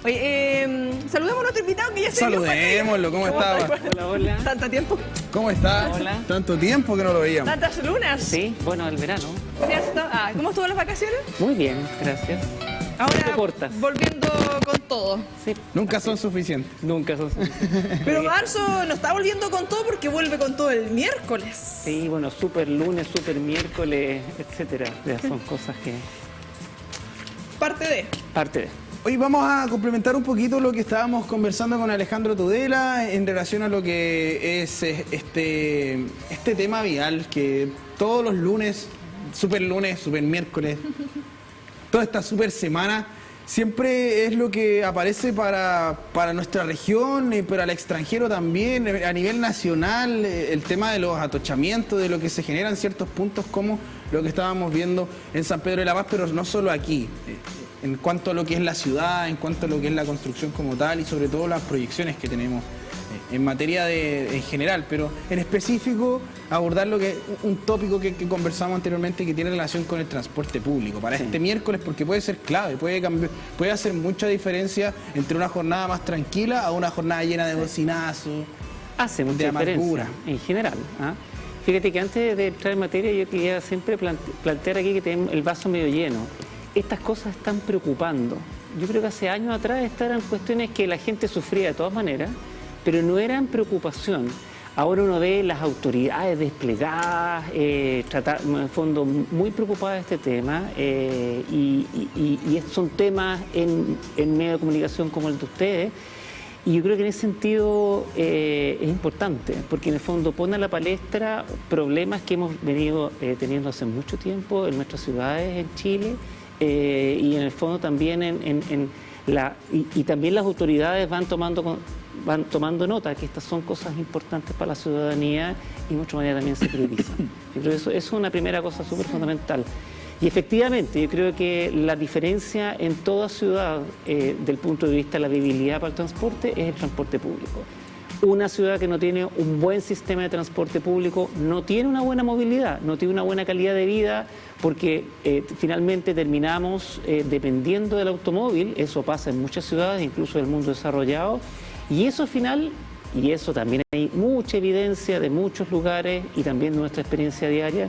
Oye, saludemos a nuestro invitado que ya se dio. Saludémoslo, ¿cómo estaba? Hola, hola. ¿Tanto tiempo? ¿Cómo está? Hola. Tanto tiempo que no lo veíamos. ¿Tantas lunas? Sí, bueno, el verano. ¿Cierto? ¿Cómo estuvo las vacaciones? Muy bien, gracias. Ahora, cortas. volviendo con todo. Sí, Nunca son suficientes. nunca son. Pero marzo no está volviendo con todo porque vuelve con todo el miércoles. Sí, bueno, super lunes, super miércoles, etcétera. Ya son cosas que... Parte de. Hoy vamos a complementar un poquito lo que estábamos conversando con Alejandro Tudela en relación a lo que es este tema vial, que todos los lunes, super miércoles, toda esta super semana, siempre es lo que aparece para nuestra región y para el extranjero también, a nivel nacional, el tema de los atochamientos, de lo que se generan ciertos puntos como lo que estábamos viendo en San Pedro de la Paz, pero no solo aquí, en cuanto a lo que es la ciudad, en cuanto a lo que es la construcción como tal y sobre todo las proyecciones que tenemos en materia en general, pero en específico abordar lo que un tópico que conversamos anteriormente que tiene relación con el transporte público para este miércoles, porque puede ser clave, puede hacer mucha diferencia entre una jornada más tranquila a una jornada llena de bocinazos, Hace mucha de amargura. diferencia, en general. Fíjate que antes de entrar en materia yo quería siempre plantear aquí que tenemos el vaso medio lleno. Estas cosas están preocupando. Yo creo que hace años atrás estas eran cuestiones que la gente sufría de todas maneras, pero no eran preocupación. Ahora uno ve las autoridades desplegadas, en el fondo muy preocupadas de este tema, y son temas en medio de comunicación como el de ustedes. Y yo creo que en ese sentido es importante, porque en el fondo pone a la palestra problemas que hemos venido teniendo hace mucho tiempo en nuestras ciudades en Chile, y en el fondo también y también las autoridades van tomando nota que estas son cosas importantes para la ciudadanía y de mucha manera también se priorizan. Yo creo que eso es una primera cosa súper fundamental. Y efectivamente, yo creo que la diferencia en toda ciudad, del punto de vista de la viabilidad para el transporte, es el transporte público. Una ciudad que no tiene un buen sistema de transporte público no tiene una buena movilidad, no tiene una buena calidad de vida, porque finalmente terminamos dependiendo del automóvil. Eso pasa en muchas ciudades, incluso en el mundo desarrollado, y eso al final, y eso también hay mucha evidencia de muchos lugares y también de nuestra experiencia diaria,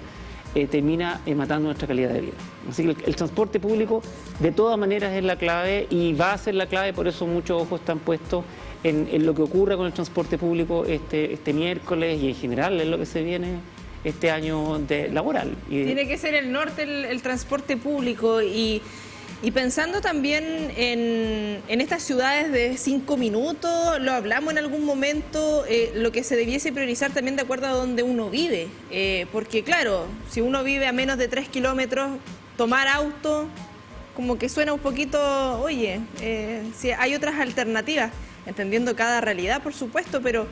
termina matando nuestra calidad de vida. Así que el transporte público de todas maneras es la clave y va a ser la clave, por eso muchos ojos están puestos en lo que ocurra con el transporte público este miércoles y en general en lo que se viene este año laboral. Tiene que ser el norte el transporte público y pensando también en estas ciudades de 5 minutos, lo hablamos en algún momento, lo que se debiese priorizar también de acuerdo a donde uno vive, porque claro, si uno vive a menos de 3 kilómetros, tomar auto como que suena un poquito, oye, si hay otras alternativas, entendiendo cada realidad por supuesto, pero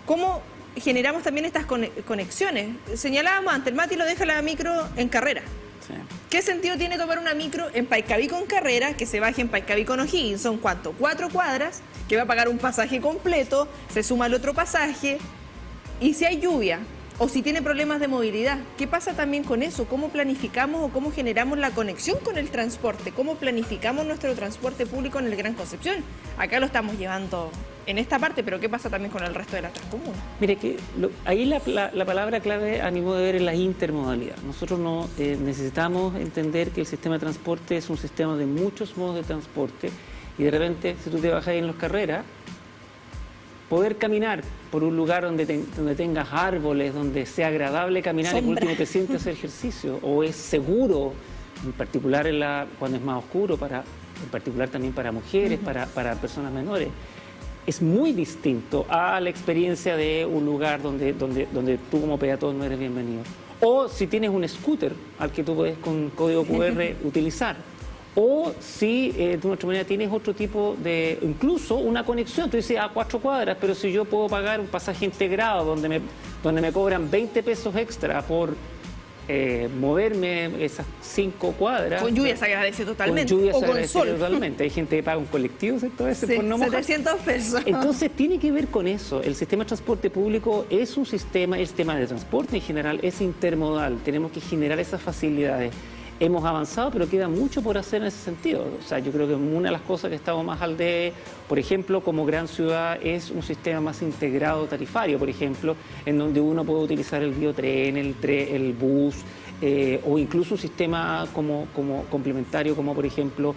¿cómo generamos también estas conexiones? Señalábamos antes, el Mati lo deja la micro en Carrera. Sí. ¿Qué sentido tiene tomar una micro en Paiscaví con Carrera, que se baje en Paiscaví con O'Higgins? Son ¿cuánto? 4 cuadras, que va a pagar un pasaje completo, se suma el otro pasaje, y si hay lluvia o si tiene problemas de movilidad, ¿qué pasa también con eso? ¿Cómo planificamos o cómo generamos la conexión con el transporte? ¿Cómo planificamos nuestro transporte público en el Gran Concepción? Acá lo estamos llevando en esta parte, pero ¿qué pasa también con el resto de las otras comunas? Mire, que ahí la palabra clave a mi modo de ver es la intermodalidad. Nosotros necesitamos entender que el sistema de transporte es un sistema de muchos modos de transporte y de repente, si tú te bajas ahí en las carreras, poder caminar por un lugar donde tengas árboles, donde sea agradable caminar, y por último te sientes hacer ejercicio, o es seguro, en particular cuando es más oscuro, en particular también para mujeres, para personas menores. Es muy distinto a la experiencia de un lugar donde tú como peatón no eres bienvenido. O si tienes un scooter al que tú puedes con código QR utilizar. O si de otra manera tienes otro tipo de, incluso una conexión, tú dices a 4 cuadras, pero si yo puedo pagar un pasaje integrado donde me cobran 20 pesos extra por moverme esas 5 cuadras. Con lluvia se agradece totalmente. Con lluvia o se con agradece sol. totalmente. Hay gente que paga un colectivo, ¿cierto? Sí, por no mojarse. 700 pesos. Entonces tiene que ver con eso. El sistema de transporte público es un sistema, el sistema de transporte en general es intermodal. Tenemos que generar esas facilidades. hemos avanzado, pero queda mucho por hacer en ese sentido. O sea, yo creo que una de las cosas que estamos más al debe, por ejemplo, como gran ciudad, es un sistema más integrado tarifario, por ejemplo, en donde uno puede utilizar el biotren, el bus, o incluso un sistema como complementario, como por ejemplo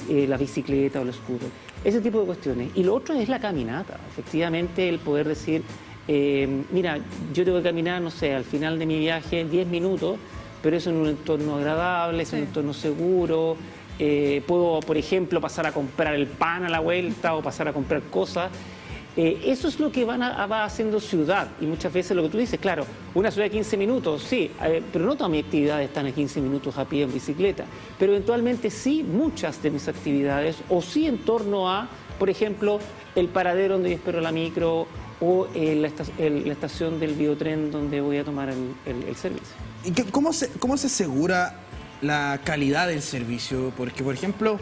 la bicicleta o el scooter. Ese tipo de cuestiones. Y lo otro es la caminata. Efectivamente, el poder decir, mira, yo tengo que caminar, no sé, al final de mi viaje 10 minutos, pero eso en un entorno agradable, es un entorno seguro. Puedo, por ejemplo, pasar a comprar el pan a la vuelta o pasar a comprar cosas. Eso es lo que va haciendo ciudad. Y muchas veces lo que tú dices, claro, una ciudad de 15 minutos, sí, pero no todas mis actividades están a 15 minutos a pie en bicicleta. Pero eventualmente sí, muchas de mis actividades, o sí en torno a, por ejemplo, el paradero donde yo espero la micro, o la estación del biotren donde voy a tomar el servicio. ¿Y cómo se asegura la calidad del servicio? Porque, por ejemplo,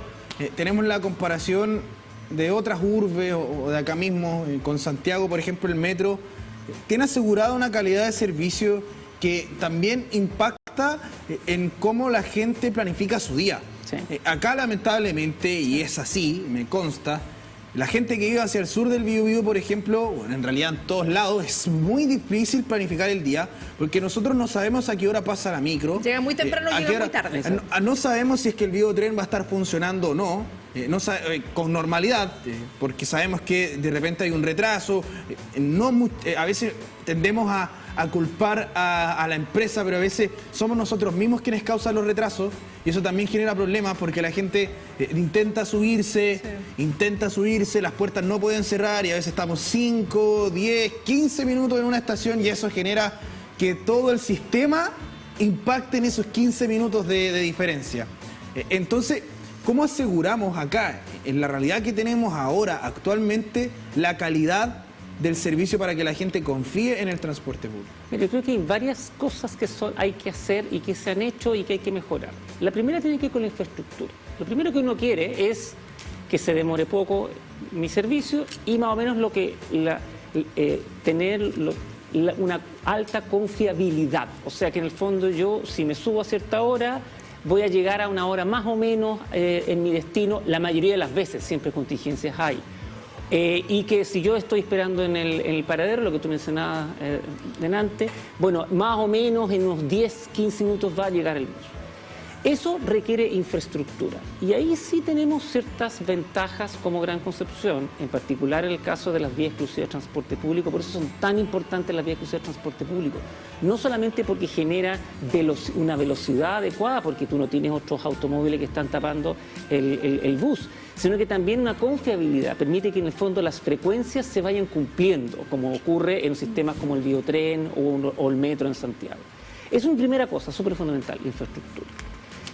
tenemos la comparación de otras urbes o de acá mismo, con Santiago, por ejemplo, el metro, tiene asegurada una calidad de servicio que también impacta en cómo la gente planifica su día. Sí. Acá, lamentablemente, y es así, me consta, la gente que vive hacia el sur del Biobío, por ejemplo, bueno, en realidad en todos lados, es muy difícil planificar el día porque nosotros no sabemos a qué hora pasa la micro. Llega muy temprano, llega muy tarde. No sabemos si es que el biotren va a estar funcionando o no. Con normalidad, porque sabemos que de repente hay un retraso. A veces tendemos a culpar a la empresa, pero a veces somos nosotros mismos quienes causan los retrasos, y eso también genera problemas porque la gente intenta subirse, las puertas no pueden cerrar y a veces estamos 5, 10, 15 minutos en una estación y eso genera que todo el sistema impacte en esos 15 minutos de diferencia. Entonces, ¿cómo aseguramos acá, en la realidad que tenemos ahora, actualmente, la calidad del servicio para que la gente confíe en el transporte público? Mira, yo creo que hay varias cosas que hay que hacer y que se han hecho y que hay que mejorar. La primera tiene que ver con la infraestructura. Lo primero que uno quiere es que se demore poco mi servicio y más o menos tener una alta confiabilidad. O sea que en el fondo yo, si me subo a cierta hora, voy a llegar a una hora más o menos en mi destino, la mayoría de las veces, siempre contingencias hay. Y que si yo estoy esperando en el paradero, lo que tú mencionabas delante, bueno, más o menos en unos 10, 15 minutos va a llegar el bus. Eso requiere infraestructura y ahí sí tenemos ciertas ventajas como Gran Concepción, en particular en el caso de las vías exclusivas de transporte público. Por eso son tan importantes las vías exclusivas de transporte público, no solamente porque genera una velocidad adecuada, porque tú no tienes otros automóviles que están tapando el bus, sino que también una confiabilidad, permite que en el fondo las frecuencias se vayan cumpliendo, como ocurre en sistemas como el biotren o el metro en Santiago. Es una primera cosa súper fundamental, infraestructura.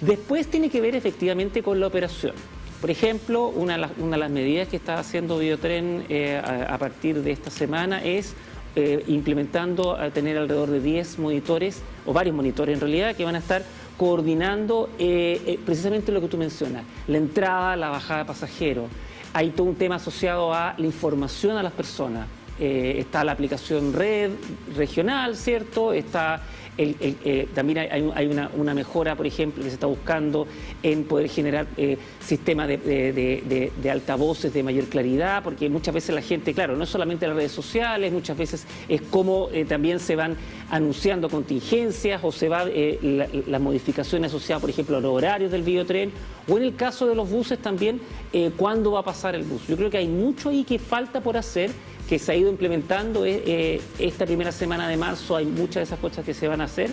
Después tiene que ver efectivamente con la operación. Por ejemplo, una de las medidas que está haciendo Biotren a partir de esta semana es implementando a tener alrededor de 10 monitores, o varios monitores en realidad, que van a estar coordinando precisamente lo que tú mencionas, la entrada, la bajada de pasajeros. Hay todo un tema asociado a la información a las personas. Está la aplicación red regional, ¿cierto? También hay una mejora, por ejemplo, que se está buscando en poder generar sistemas de altavoces de mayor claridad, porque muchas veces la gente, claro, no es solamente las redes sociales, muchas veces es como también se van anunciando contingencias o se van las modificaciones asociadas, por ejemplo, a los horarios del biotren, o en el caso de los buses también, cuándo va a pasar el bus. Yo creo que hay mucho ahí que falta por hacer, que se ha ido implementando esta primera semana de marzo. Hay muchas de esas cosas que se van a hacer,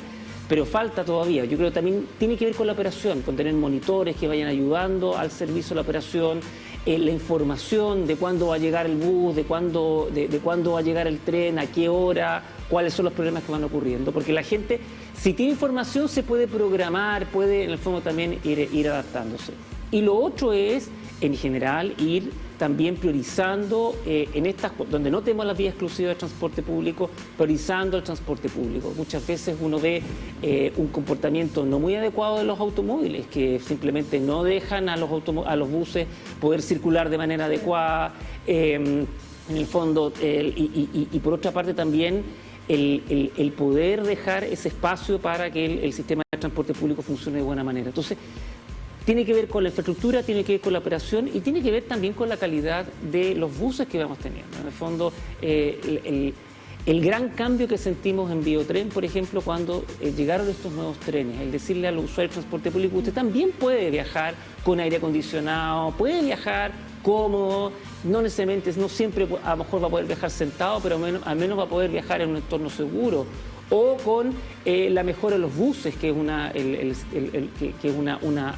pero falta todavía. Yo creo que también tiene que ver con la operación, con tener monitores que vayan ayudando al servicio de la operación, la información de cuándo va a llegar el bus, de cuándo va a llegar el tren, a qué hora, cuáles son los problemas que van ocurriendo. Porque la gente, si tiene información, se puede programar, puede en el fondo también ir adaptándose. Y lo otro es, en general, ir también priorizando en estas, donde no tenemos las vías exclusivas de transporte público, priorizando el transporte público. Muchas veces uno ve un comportamiento no muy adecuado de los automóviles, que simplemente no dejan a los buses poder circular de manera adecuada. En el fondo, y por otra parte también el poder dejar ese espacio para que el sistema de transporte público funcione de buena manera. Entonces, tiene que ver con la infraestructura, tiene que ver con la operación y tiene que ver también con la calidad de los buses que vamos teniendo. En el fondo, el gran cambio que sentimos en Biotren, por ejemplo, cuando llegaron estos nuevos trenes, el decirle al usuario del transporte público, usted también puede viajar con aire acondicionado, puede viajar cómodo, no necesariamente, no siempre a lo mejor va a poder viajar sentado, pero al menos va a poder viajar en un entorno seguro, o con la mejora de los buses, que es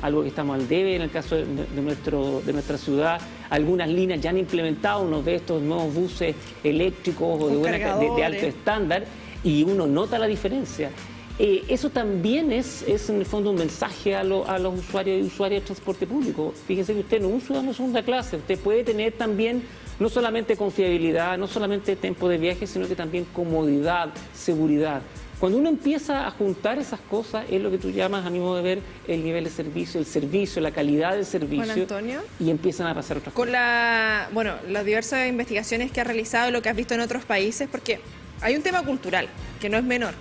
algo que estamos al debe en el caso de nuestra ciudad. Algunas líneas ya han implementado unos de estos nuevos buses eléctricos o de alto estándar, y uno nota la diferencia. Eso también es en el fondo un mensaje a los usuarios y usuarias del transporte público. Fíjense que usted no es un ciudadano de segunda clase, usted puede tener también no solamente confiabilidad, no solamente tiempo de viaje, sino que también comodidad, seguridad. Cuando uno empieza a juntar esas cosas, es lo que tú llamas, a mi modo de ver, el nivel de servicio, la calidad del servicio. Juan Antonio, y empiezan a pasar otras cosas. Con las diversas investigaciones que has realizado, lo que has visto en otros países, porque hay un tema cultural que no es menor.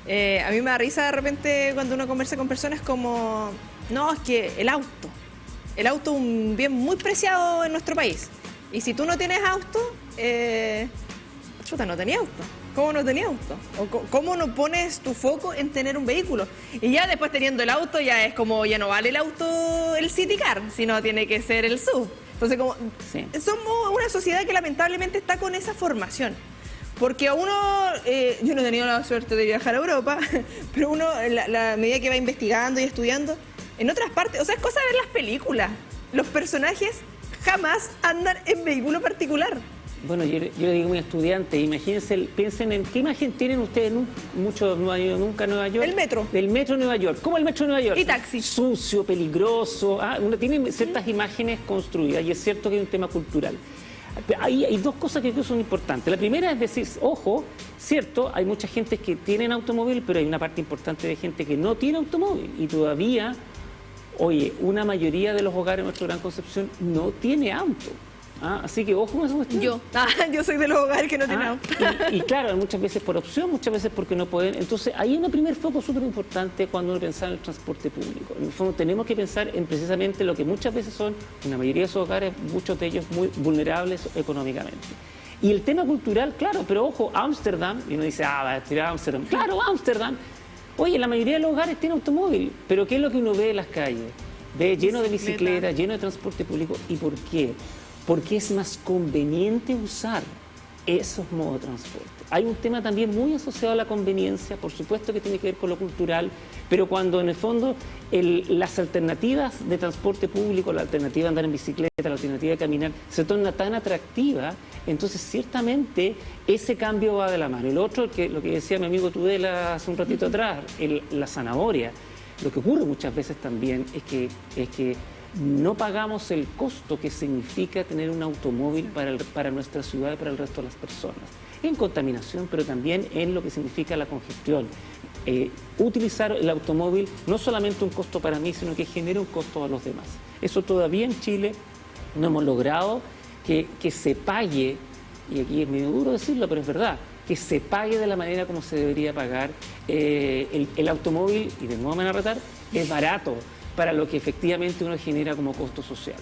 A mí me da risa de repente cuando uno conversa con personas como, no, es que el auto es un bien muy preciado en nuestro país. Y si tú no tienes auto, chuta, no tenía auto. ¿Cómo no tenía auto? ¿O cómo no pones tu foco en tener un vehículo? Y ya después teniendo el auto, ya es como, ya no vale el auto, el City Car, sino tiene que ser el SUV. Entonces, somos una sociedad que lamentablemente está con esa formación. Porque a uno, yo no he tenido la suerte de viajar a Europa, pero uno, la medida que va investigando y estudiando, en otras partes, o sea, es cosa de ver las películas. Los personajes jamás andan en vehículo particular. Bueno, yo le digo a mi estudiante, imagínense, piensen en qué imagen tienen ustedes, muchos no han ido nunca a Nueva York. El metro. Del metro de Nueva York. ¿Cómo el metro de Nueva York? Y taxi. Sucio, peligroso. Uno tiene ciertas imágenes construidas y es cierto que hay un tema cultural. Hay dos cosas que creo son importantes. La primera es decir, ojo, cierto, hay mucha gente que tienen automóvil, pero hay una parte importante de gente que no tiene automóvil y todavía, oye, una mayoría de los hogares en nuestra Gran Concepción no tiene auto. Así que ojo con esa cuestión. Yo soy de los hogares que no tienen auto. Y claro, muchas veces por opción, muchas veces porque no pueden. Entonces, ahí hay un primer foco súper importante cuando uno piensa en el transporte público. En el fondo, tenemos que pensar en precisamente lo que muchas veces son, una mayoría de esos hogares, muchos de ellos muy vulnerables económicamente. Y el tema cultural, claro, pero ojo, Ámsterdam, y uno dice, va a tirar a Ámsterdam. Claro, Ámsterdam. Oye, la mayoría de los hogares tienen automóvil, pero ¿qué es lo que uno ve en las calles? Ve lleno de bicicletas, lleno de transporte público. ¿Y por qué? Porque es más conveniente usar esos modos de transporte. Hay un tema también muy asociado a la conveniencia, por supuesto que tiene que ver con lo cultural, pero cuando en el fondo las alternativas de transporte público, la alternativa de andar en bicicleta, la alternativa de caminar, se torna tan atractiva, entonces ciertamente ese cambio va de la mano. El otro, lo que decía mi amigo Tudela hace un ratito atrás, la zanahoria. Lo que ocurre muchas veces también es que no pagamos el costo que significa tener un automóvil para nuestra ciudad y para el resto de las personas. En contaminación, pero también en lo que significa la congestión. Utilizar el automóvil no solamente un costo para mí, sino que genera un costo a los demás. Eso todavía en Chile no hemos logrado que se pague, y aquí es medio duro decirlo, pero es verdad, que se pague de la manera como se debería pagar. El automóvil, y de nuevo me van a retar, es barato para lo que efectivamente uno genera como costo social.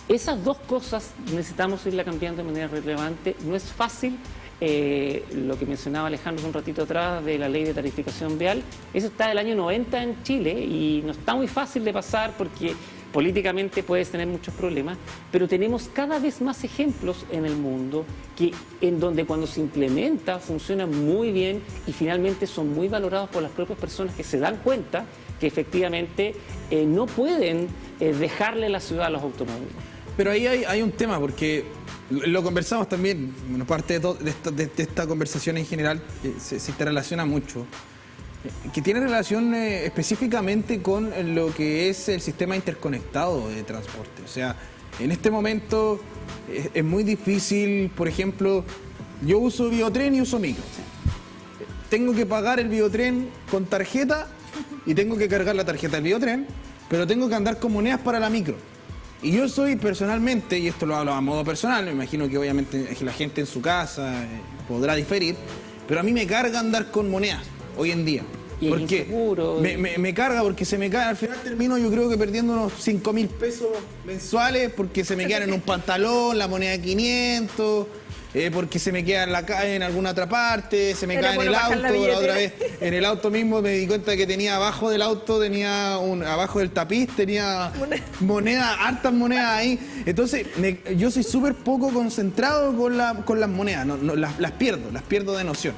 Esas dos cosas necesitamos irla cambiando de manera relevante. No es fácil, lo que mencionaba Alejandro hace un ratito atrás de la ley de tarificación vial, eso está del año 90 en Chile y no está muy fácil de pasar porque políticamente puedes tener muchos problemas, pero tenemos cada vez más ejemplos en el mundo en donde cuando se implementa funciona muy bien y finalmente son muy valorados por las propias personas que se dan cuenta que efectivamente no pueden dejarle la ciudad a los automóviles. Pero ahí hay un tema, porque lo conversamos también, bueno, parte de esta conversación en general se interrelaciona mucho, que tiene relación específicamente con lo que es el sistema interconectado de transporte. O sea, en este momento es muy difícil, por ejemplo, yo uso Biotren y uso micro. Tengo que pagar el Biotren con tarjeta y tengo que cargar la tarjeta del Biotren, pero tengo que andar con monedas para la micro. Y yo soy personalmente, y esto lo hablo a modo personal, me imagino que obviamente la gente en su casa podrá diferir, pero a mí me carga andar con monedas hoy en día. Y es porque inseguro. me carga, porque se me cae, al final termino yo creo que perdiendo unos 5.000 pesos mensuales, porque se me quedan en un pantalón, la moneda de 500... porque se me queda en la calle en alguna otra parte, se me cae en el auto, la otra vez en el auto mismo me di cuenta que tenía abajo del auto, abajo del tapiz, tenía hartas monedas ahí. Entonces, yo soy súper poco concentrado con las monedas, las pierdo de noción.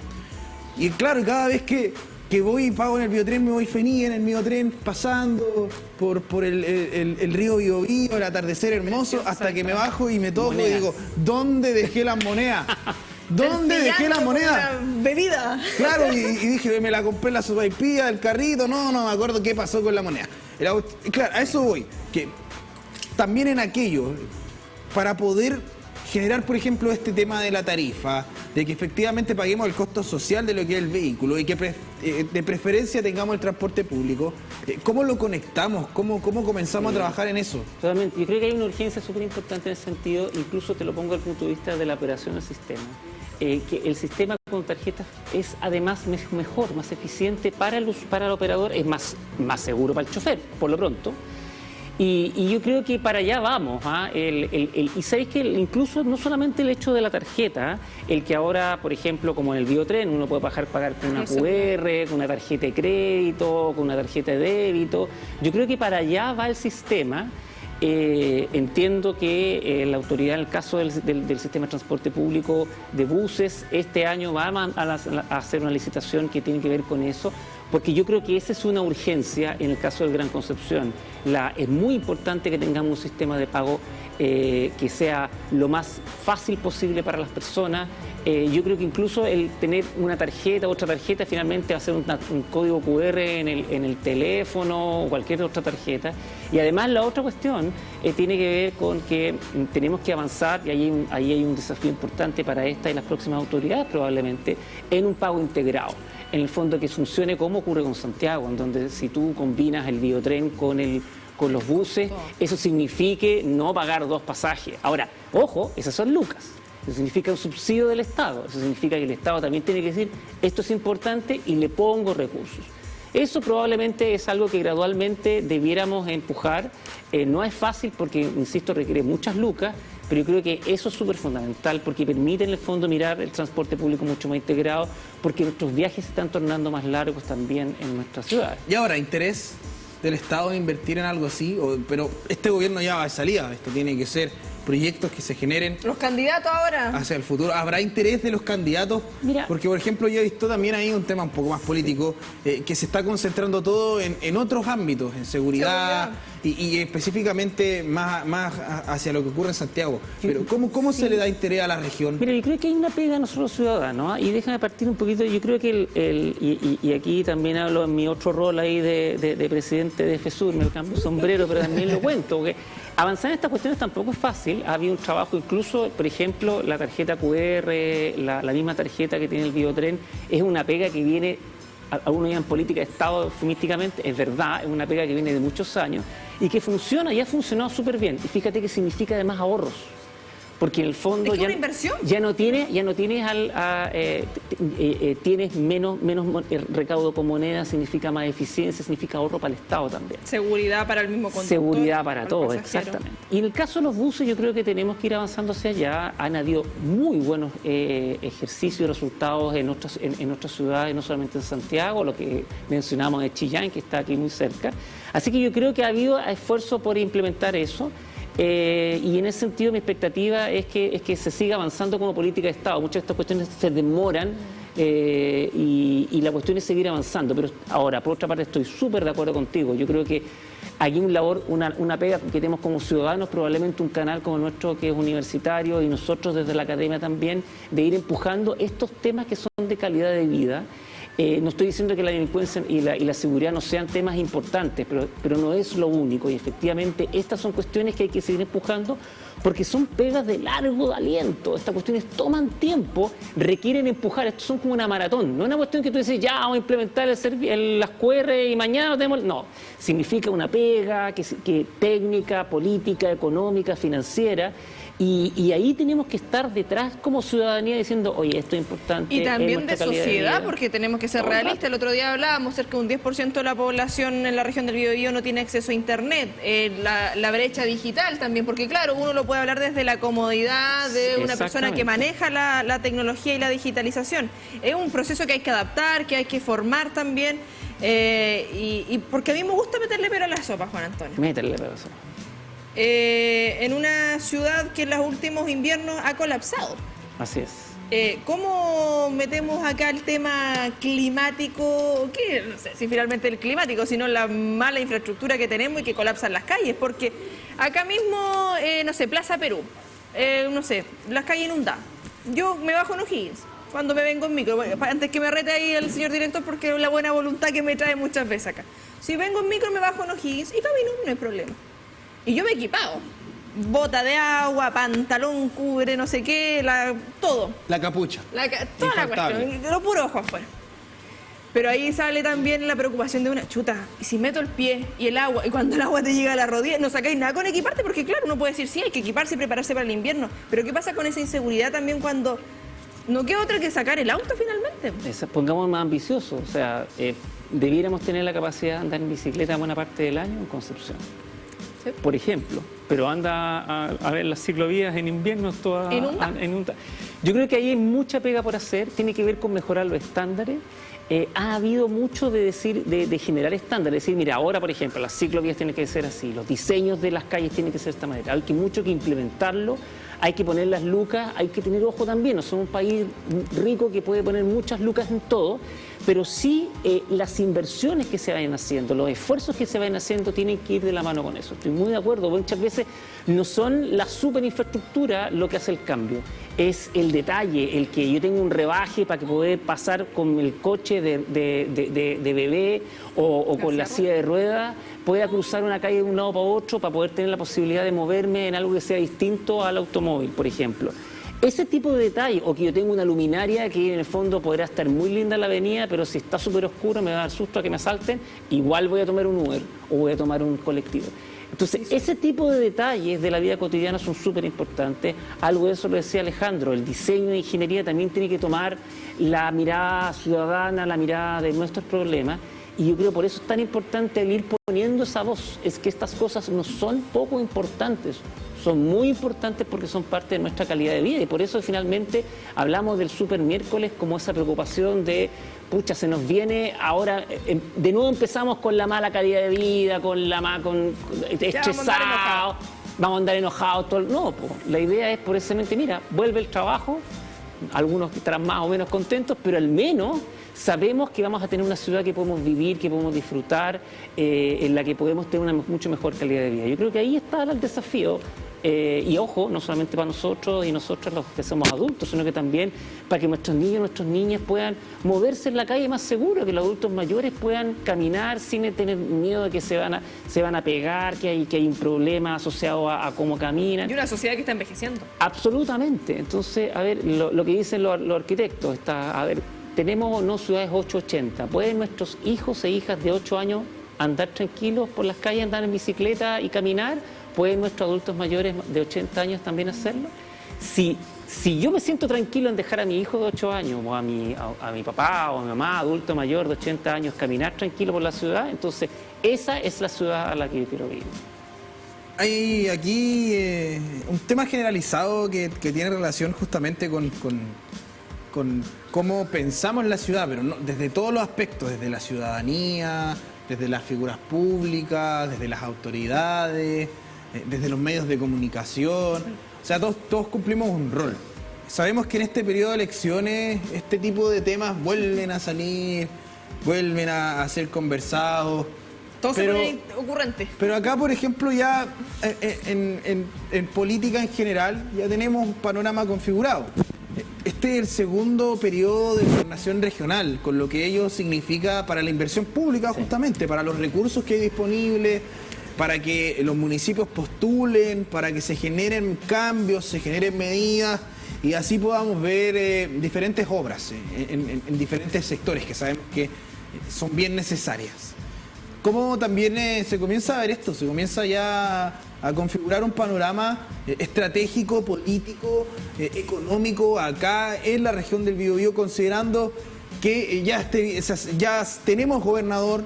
Y claro, cada vez que voy y pago en el Biotren, me voy feliz en el Biotren, pasando por el río Biobío, el atardecer hermoso, hasta que me bajo y me toco y digo, ¿dónde dejé las monedas? ¿Dónde dejé las monedas? Bebida. Claro, y dije, me la compré en la sopaipilla del carrito, no me acuerdo qué pasó con la moneda. Claro, a eso voy, que también en aquello, para poder generar, por ejemplo, este tema de la tarifa, de que efectivamente paguemos el costo social de lo que es el vehículo y que de preferencia tengamos el transporte público, ¿cómo lo conectamos? ¿Cómo comenzamos a trabajar en eso? Totalmente. Yo creo que hay una urgencia súper importante en ese sentido, incluso te lo pongo desde el punto de vista de la operación del sistema. Que el sistema con tarjetas es además mejor, más eficiente para el operador, es más seguro para el chofer, por lo pronto. Y yo creo que para allá vamos. Y sabéis que incluso no solamente el hecho de la tarjeta, el que ahora, por ejemplo, como en el Biotren, uno puede pagar con una QR, con una tarjeta de crédito, con una tarjeta de débito. Yo creo que para allá va el sistema. Entiendo que la autoridad, en el caso del sistema de transporte público de buses, este año va a hacer una licitación que tiene que ver con eso, porque yo creo que esa es una urgencia en el caso del Gran Concepción. Es muy importante que tengamos un sistema de pago que sea lo más fácil posible para las personas. Yo creo que incluso el tener una tarjeta, otra tarjeta, finalmente va a ser un código QR en el teléfono o cualquier otra tarjeta. Y además la otra cuestión tiene que ver con que tenemos que avanzar, y ahí hay un desafío importante para esta y las próximas autoridades probablemente, en un pago integrado. En el fondo que funcione como ocurre con Santiago, en donde si tú combinas el Biotren con los buses, eso signifique no pagar 2 pasajes. Ahora, ojo, esas son lucas. Eso significa un subsidio del Estado. Eso significa que el Estado también tiene que decir, esto es importante y le pongo recursos. Eso probablemente es algo que gradualmente debiéramos empujar. No es fácil porque, insisto, requiere muchas lucas, pero yo creo que eso es súper fundamental porque permite en el fondo mirar el transporte público mucho más integrado, porque nuestros viajes se están tornando más largos también en nuestras ciudades. Y ahora, ¿interés del Estado en invertir en algo así? Pero este gobierno ya va de salida, esto tiene que ser proyectos que se generen. Los candidatos ahora. Hacia el futuro. ¿Habrá interés de los candidatos? Mira, porque, por ejemplo, yo he visto también ahí un tema un poco más político, que se está concentrando todo en otros ámbitos, en seguridad. Y específicamente más hacia lo que ocurre en Santiago. Pero ¿cómo se le da interés a la región? Mira, yo creo que hay una pega a nosotros ciudadanos, y déjame partir un poquito, yo creo que y aquí también hablo en mi otro rol ahí de presidente de FESUR, me cambio sombrero, pero también lo cuento, porque avanzar en estas cuestiones tampoco es fácil. Ha habido un trabajo, incluso, por ejemplo, la tarjeta QR, la misma tarjeta que tiene el Biotren, es una pega que viene, algunos llaman política de Estado eufemísticamente, es verdad, es una pega que viene de muchos años y que funciona y ha funcionado súper bien. Y fíjate que significa además ahorros. Porque en el fondo ¿Es una inversión? ya no tienes tienes menos recaudo con moneda, significa más eficiencia, significa ahorro para el Estado también. Seguridad para el mismo conductor. Seguridad para todos, exactamente. Y en el caso de los buses yo creo que tenemos que ir avanzando hacia allá. Han habido muy buenos ejercicios y resultados en otras ciudades, no solamente en Santiago, lo que mencionamos de Chillán, que está aquí muy cerca. Así que yo creo que ha habido esfuerzo por implementar eso. Y en ese sentido mi expectativa es que se siga avanzando como política de Estado. Muchas de estas cuestiones se demoran y la cuestión es seguir avanzando. Pero ahora, por otra parte, estoy súper de acuerdo contigo. Yo creo que hay una pega que tenemos como ciudadanos, probablemente un canal como el nuestro que es universitario y nosotros desde la academia también, de ir empujando estos temas que son de calidad de vida. No estoy diciendo que la delincuencia y la seguridad no sean temas importantes, pero no es lo único. Y efectivamente estas son cuestiones que hay que seguir empujando porque son pegas de largo aliento. Estas cuestiones toman tiempo, requieren empujar. Esto son como una maratón, no es una cuestión que tú dices, ya vamos a implementar las QR y mañana lo tenemos. No, significa una pega que técnica, política, económica, financiera. Y ahí tenemos que estar detrás como ciudadanía diciendo, oye, esto es importante. Y también de sociedad, porque tenemos que ser realistas. El otro día hablábamos, cerca de un 10% de la población en la región del Biobío no tiene acceso a Internet. La brecha digital también, porque claro, uno lo puede hablar desde la comodidad de una persona que maneja la tecnología y la digitalización. Es un proceso que hay que adaptar, que hay que formar también. Y porque a mí me gusta meterle pelo a la sopa, Juan Antonio. Méterle pelo a la sopa. En una ciudad que en los últimos inviernos ha colapsado. Así es. ¿Cómo metemos acá el tema climático? Que no sé si finalmente el climático, sino la mala infraestructura que tenemos y que colapsan las calles. Porque acá mismo, no sé, Plaza Perú, no sé, las calles inundadas. Yo me bajo en O'Higgins cuando me vengo en micro, antes que me rete ahí el señor director, porque es la buena voluntad que me trae muchas veces acá. Si vengo en micro me bajo en O'Higgins y camino, no hay problema. Y yo me he equipado. Bota de agua, pantalón, cubre, no sé qué, todo. La capucha. Toda la cuestión, lo puro ojo afuera. Pero ahí sale también la preocupación de una chuta. Y si meto el pie y el agua, y cuando el agua te llega a la rodilla, no sacáis nada con equiparte, porque claro, uno puede decir, sí, hay que equiparse y prepararse para el invierno. Pero ¿qué pasa con esa inseguridad también cuando no queda otra que sacar el auto finalmente? Pongamos más ambicioso, o sea, debiéramos tener la capacidad de andar en bicicleta buena parte del año en Concepción. ¿Sí? Por ejemplo, pero anda a ver las ciclovías en invierno todas inundadas. Yo creo que ahí hay mucha pega por hacer, tiene que ver con mejorar los estándares. Ha habido mucho de generar estándares, es decir, mira, ahora por ejemplo las ciclovías tienen que ser así, los diseños de las calles tienen que ser de esta manera, hay mucho que implementarlo, hay que poner las lucas, hay que tener ojo también, no somos un país rico que puede poner muchas lucas en todo, pero sí las inversiones que se vayan haciendo, los esfuerzos que se vayan haciendo tienen que ir de la mano con eso. Estoy muy de acuerdo, muchas veces no son la superinfraestructura lo que hace el cambio, es el detalle, el que yo tengo un rebaje para que poder pasar con el coche de bebé o con la silla de ruedas, pueda cruzar una calle de un lado para otro para poder tener la posibilidad de moverme en algo que sea distinto al automóvil, por ejemplo. Ese tipo de detalle, o que yo tengo una luminaria que en el fondo podrá estar muy linda en la avenida, pero si está súper oscuro me va a dar susto a que me asalten, igual voy a tomar un Uber o voy a tomar un colectivo. Entonces, ese tipo de detalles de la vida cotidiana son súper importantes. Algo de eso lo decía Alejandro, el diseño de ingeniería también tiene que tomar la mirada ciudadana, la mirada de nuestros problemas. Y yo creo por eso es tan importante el ir poniendo esa voz, es que estas cosas no son poco importantes, son muy importantes porque son parte de nuestra calidad de vida y por eso finalmente hablamos del Super Miércoles como esa preocupación de, pucha, se nos viene ahora, de nuevo empezamos con la mala calidad de vida, con estresado, vamos a andar enojados, todo. No, la idea es precisamente, mira, vuelve el trabajo, algunos estarán más o menos contentos, pero al menos sabemos que vamos a tener una ciudad que podemos vivir, que podemos disfrutar, en la que podemos tener una mucho mejor calidad de vida. Yo creo que ahí está el desafío. Y ojo, no solamente para nosotros y nosotras los que somos adultos, sino que también para que nuestros niños y nuestras niñas puedan moverse en la calle más seguro, que los adultos mayores puedan caminar sin tener miedo de que se van a pegar, que hay un problema asociado a cómo caminan. Y una sociedad que está envejeciendo. Absolutamente. Entonces, a ver, lo que dicen los arquitectos, tenemos no ciudades 880. ¿Pueden nuestros hijos e hijas de 8 años andar tranquilos por las calles, andar en bicicleta y caminar? ¿Pueden nuestros adultos mayores de 80 años también hacerlo? Si yo me siento tranquilo en dejar a mi hijo de 8 años o a mi papá o a mi mamá, adulto mayor de 80 años, caminar tranquilo por la ciudad, entonces esa es la ciudad a la que yo quiero vivir. Hay aquí un tema generalizado que tiene relación justamente con cómo pensamos en la ciudad, pero no, desde todos los aspectos, desde la ciudadanía, desde las figuras públicas, desde las autoridades, desde los medios de comunicación. O sea, todos cumplimos un rol. Sabemos que en este periodo de elecciones este tipo de temas vuelven a salir, vuelven a ser conversados. Todo se pone ocurrente. Pero acá, por ejemplo, ya en política en general ya tenemos un panorama configurado. Este es el segundo periodo de gobernación regional, con lo que ello significa para la inversión pública, justamente, para los recursos que hay disponibles, para que los municipios postulen, para que se generen cambios, se generen medidas y así podamos ver diferentes obras en diferentes sectores que sabemos que son bien necesarias. ¿Cómo también se comienza a ver esto? Se comienza ya a configurar un panorama estratégico, político, económico acá en la región del Biobío, considerando que ya tenemos gobernador,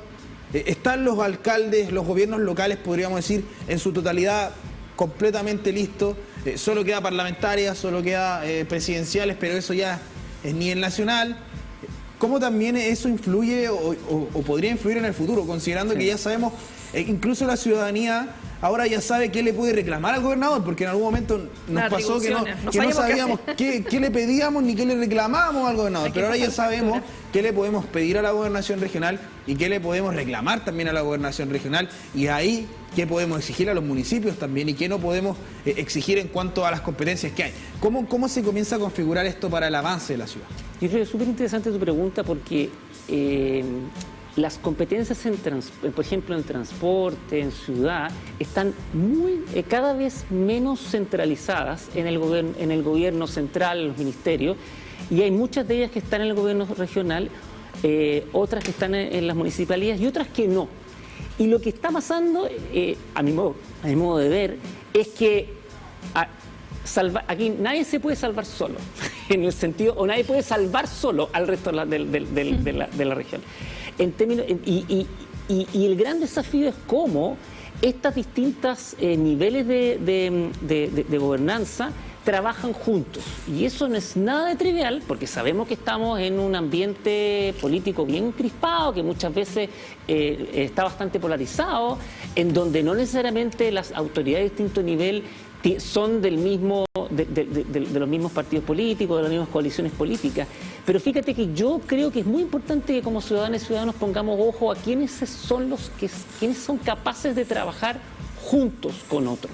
están los alcaldes, los gobiernos locales, podríamos decir, en su totalidad completamente listos, solo queda parlamentaria, solo queda presidenciales, pero eso ya es nivel nacional. ¿Cómo también eso influye o podría influir en el futuro, considerando que ya sabemos, incluso la ciudadanía ahora ya sabe qué le puede reclamar al gobernador, porque en algún momento nos pasó que no sabíamos qué le pedíamos ni qué le reclamábamos al gobernador, pero ahora ya sabemos qué le podemos pedir a la gobernación regional y qué le podemos reclamar también a la gobernación regional, y ahí qué podemos exigir a los municipios también y qué no podemos exigir en cuanto a las competencias que hay. ¿Cómo se comienza a configurar esto para el avance de la ciudad? Yo creo que es súper interesante tu pregunta porque las competencias, por ejemplo, en transporte, en ciudad, están cada vez menos centralizadas en el gobierno central, en los ministerios, y hay muchas de ellas que están en el gobierno regional, otras que están en las municipalidades y otras que no. Y lo que está pasando, a mi modo de ver, es que aquí nadie se puede salvar solo, en el sentido, o nadie puede salvar solo al resto de la región. Y el gran desafío es cómo estas distintas niveles de gobernanza trabajan juntos. Y eso no es nada de trivial, porque sabemos que estamos en un ambiente político bien crispado, que muchas veces está bastante polarizado, en donde no necesariamente las autoridades de distinto nivel son de los mismos partidos políticos, de las mismas coaliciones políticas. Pero fíjate que yo creo que es muy importante que como ciudadanas y ciudadanos pongamos ojo a quiénes son capaces de trabajar juntos con otros.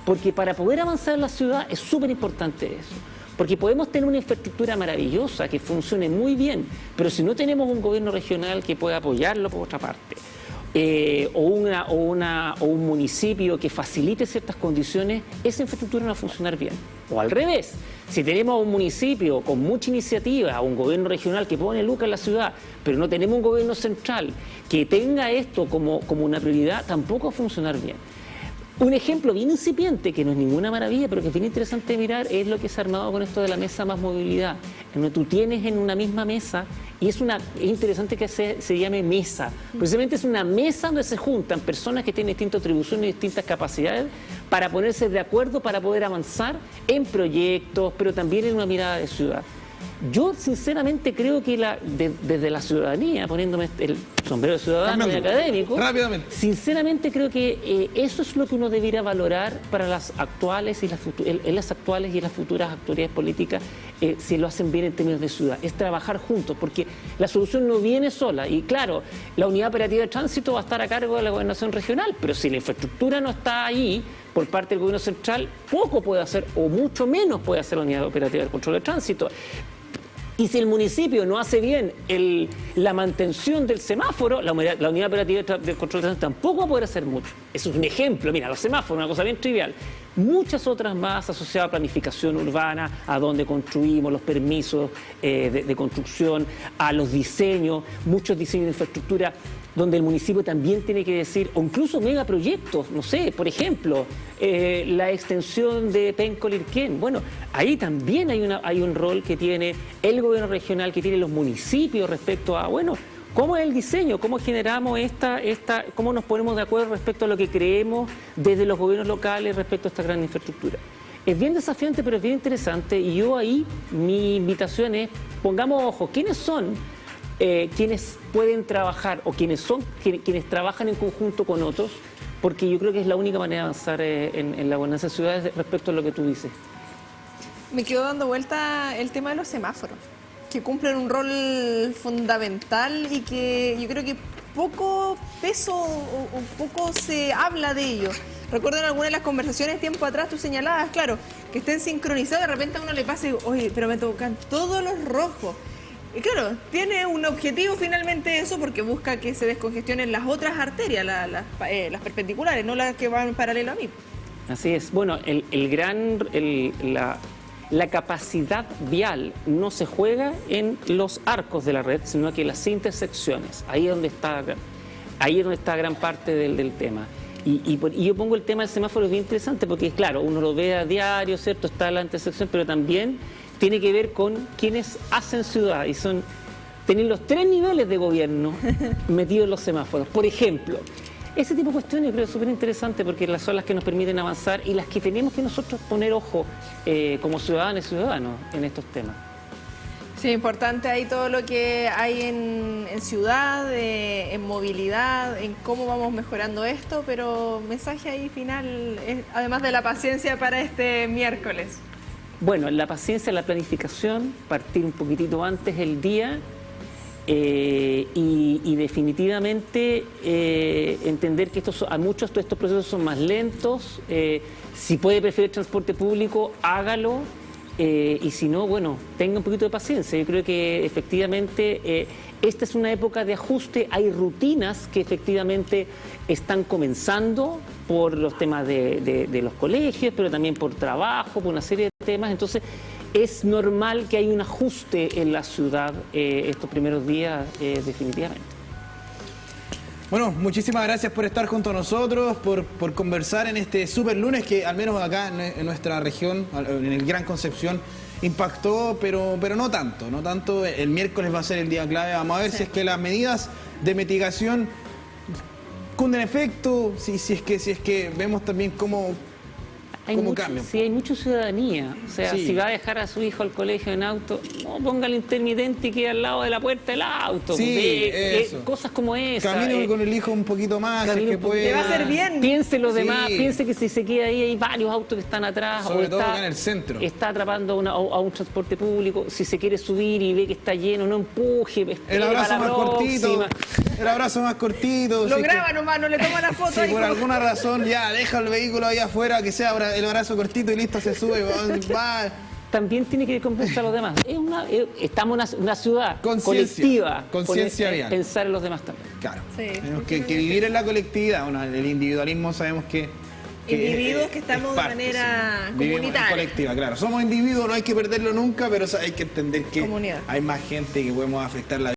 Porque para poder avanzar en la ciudad es súper importante eso. Porque podemos tener una infraestructura maravillosa que funcione muy bien, pero si no tenemos un gobierno regional que pueda apoyarlo por otra parte, o un municipio que facilite ciertas condiciones, esa infraestructura no va a funcionar bien. O al revés, si tenemos un municipio con mucha iniciativa, o un gobierno regional que pone lucas en la ciudad, pero no tenemos un gobierno central que tenga esto como una prioridad, tampoco va a funcionar bien. Un ejemplo bien incipiente, que no es ninguna maravilla, pero que es bien interesante mirar, es lo que se ha armado con esto de la mesa más movilidad, en donde tú tienes en una misma mesa, y es interesante que se llame mesa. Precisamente es una mesa donde se juntan personas que tienen distintas atribuciones y distintas capacidades para ponerse de acuerdo, para poder avanzar en proyectos, pero también en una mirada de ciudad. Yo sinceramente creo que desde la ciudadanía, poniéndome el sombrero de ciudadano y académico, sinceramente creo que eso es lo que uno debiera valorar para las actuales y las futuras autoridades políticas, si lo hacen bien en términos de ciudad, es trabajar juntos, porque la solución no viene sola. Y claro, la unidad operativa de tránsito va a estar a cargo de la gobernación regional, pero si la infraestructura no está ahí por parte del gobierno central, poco puede hacer, o mucho menos puede hacer la unidad operativa del control de tránsito. Y si el municipio no hace bien la mantención del semáforo, la unidad operativa del control de tránsito tampoco va a poder hacer mucho. Eso es un ejemplo. Mira, los semáforos, una cosa bien trivial. Muchas otras más asociadas a planificación urbana, a donde construimos, los permisos de construcción, a los diseños, muchos diseños de infraestructura, donde el municipio también tiene que decir, o incluso megaproyectos, no sé, por ejemplo, la extensión de Penco-Lirquén. Bueno, ahí también hay un rol que tiene el gobierno regional, que tienen los municipios respecto a, bueno, ¿cómo es el diseño? ¿Cómo generamos cómo nos ponemos de acuerdo respecto a lo que creemos desde los gobiernos locales respecto a esta gran infraestructura? Es bien desafiante, pero es bien interesante, y yo ahí, mi invitación es, pongamos ojo, ¿quiénes son quienes pueden trabajar o quienes trabajan en conjunto con otros? Porque yo creo que es la única manera de avanzar en la gobernanza de ciudades respecto a lo que tú dices. Me quedo dando vuelta el tema de los semáforos, que cumplen un rol fundamental y que yo creo que poco peso o poco se habla de ello. Recuerdo en alguna de las conversaciones tiempo atrás tú señalabas, claro, que estén sincronizados, de repente a uno le pasa y, oye, pero me tocan todos los rojos. Y claro, tiene un objetivo finalmente eso porque busca que se descongestionen las otras arterias, las perpendiculares, no las que van en paralelo a mí. Así es. Bueno, la capacidad vial no se juega en los arcos de la red, sino que en las intersecciones. Ahí es donde está gran parte del tema. Y yo pongo el tema del semáforo, es bien interesante porque, claro, uno lo ve a diario, ¿cierto? Está la intersección, pero también tiene que ver con quienes hacen ciudad y tienen los 3 niveles de gobierno metidos en los semáforos. Por ejemplo, ese tipo de cuestiones yo creo que es súper interesante porque son las que nos permiten avanzar y las que tenemos que nosotros poner ojo como ciudadanas y ciudadanos en estos temas. Sí, importante ahí todo lo que hay en ciudad, en movilidad, en cómo vamos mejorando esto, pero mensaje ahí final, además de la paciencia para este miércoles. Bueno, la paciencia, la planificación, partir un poquitito antes el día y definitivamente entender que a muchos de estos procesos son más lentos. Si puede preferir transporte público, hágalo. Y si no, bueno, tenga un poquito de paciencia. Yo creo que efectivamente esta es una época de ajuste. Hay rutinas que efectivamente están comenzando por los temas de los colegios, pero también por trabajo, por una serie de temas. Entonces, es normal que haya un ajuste en la ciudad estos primeros días, definitivamente. Bueno, muchísimas gracias por estar junto a nosotros, por conversar en este super lunes que al menos acá en nuestra región, en el Gran Concepción, impactó, pero no tanto. El miércoles va a ser el día clave. Vamos a ver si es que las medidas de mitigación cunden efecto, si es que vemos también cómo cambia. Sí, hay mucha ciudadanía. O sea, Sí. si va a dejar a su hijo al colegio en auto, no ponga el intermitente y quede al lado de la puerta del auto. Sí, eso. Cosas como esas. Camine con el hijo un poquito más, si es que puede. Te va a hacer bien. Piense los Sí. demás, piense que si se queda ahí hay varios autos que están atrás. Sobre o todo acá en el centro. Está atrapando a un transporte público. Si se quiere subir y ve que está lleno, no empuje. El abrazo para más la cortito. próxima. El abrazo más cortito. Lo si es que- graba nomás, no le toma la foto Si ahí. por alguna razón ya deja el vehículo ahí afuera, que sea el abrazo cortito y listo, se sube, va. También tiene que compensar a los demás. Estamos en una ciudad colectiva. Conciencia vial. Pensar en los demás también. Claro, Sí, tenemos que vivir en la colectividad. Bueno, el individualismo sabemos que Individuos que estamos de parte, manera sí. Vivimos en comunitaria. colectiva, claro. Somos individuos, no hay que perderlo nunca, pero hay que entender que Comunidad. hay más gente que podemos afectar la vida.